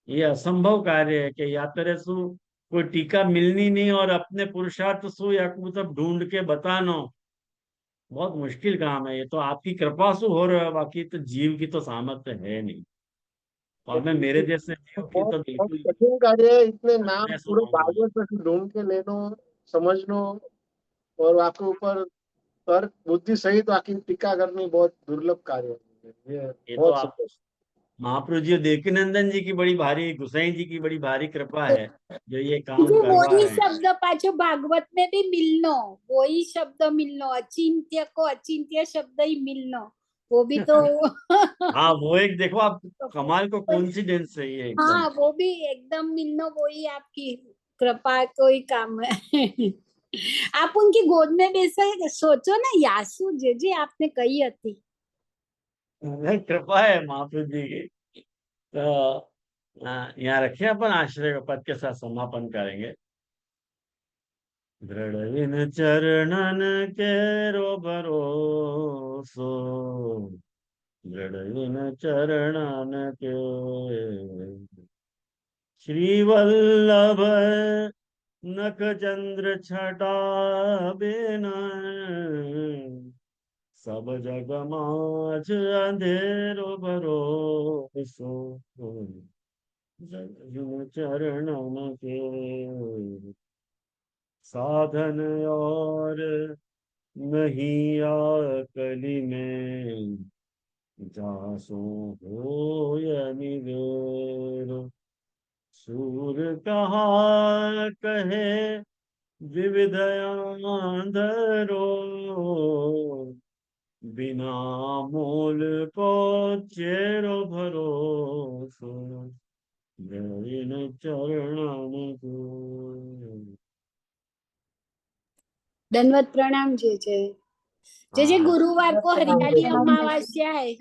ये असंभव कार्य है कि या तरह सु कोई टीका मिलनी नहीं और अपने पुरुषार्थ सु या कुछ सब ढूंढ के बतानो, बहुत मुश्किल काम है। ये तो आपकी कृपा से हो रहा है, बाकी तो जीव की तो सामर्थ्य है नहीं। और मैं मेरे जैसे जीव की बहुत तो बहुत बिल्कुल कठिन कार्य है, इतने नाम मैं पूरे समझ भागवत में ढूंढ के लेनो, समझनो और आपके ऊपर तर्क बुद्धि सहित आपकी टीका करनी बहुत दुर्लभ कार्य है। ये ये तो बहुत आप सुंदर। महाप्रभु जी देवकीनंदन जी की बड़ी भारी, गुसाई जी की बड़ी भारी कृपा है जो ये काम जो करवा वही रहे हैं। शब्द पाछो भागवत में भी मिलनो, वही शब्द मिलनो, अचिंत्य को अचिंत्य शब्द ही मिलनो, वो भी तो हाँ, वो एक देखो आप, कमाल को कोइंसिडेंस है ये एकदम। हाँ वो भी एकदम मिलनो, वही आपकी कृपा को ही काम है। आप उनकी गोद में बैसे सोचो ना, यासु जे आपने कही थी। कृपा है महाप्रभु जी की। तो यहाँ रखिए, अपन आश्रय के पद के साथ समापन करेंगे। दृढ़ इन चरणन के रो भरोसो, दृढ़ इन चरणन के श्री वल्लभ नख चंद्र छटा बिन, सब जग माझ अंधेरो भरोसो, जग चरणन के साधन और नहीं आकली में, जासो हो निवेरो, सूर कहा कहे विविध आंधरो, बिना मोल को चेरो भरोसो, इन चरणन को। दंडवत प्रणाम जे जे हाँ, गुरुवार को हरियाली अमावस्या है।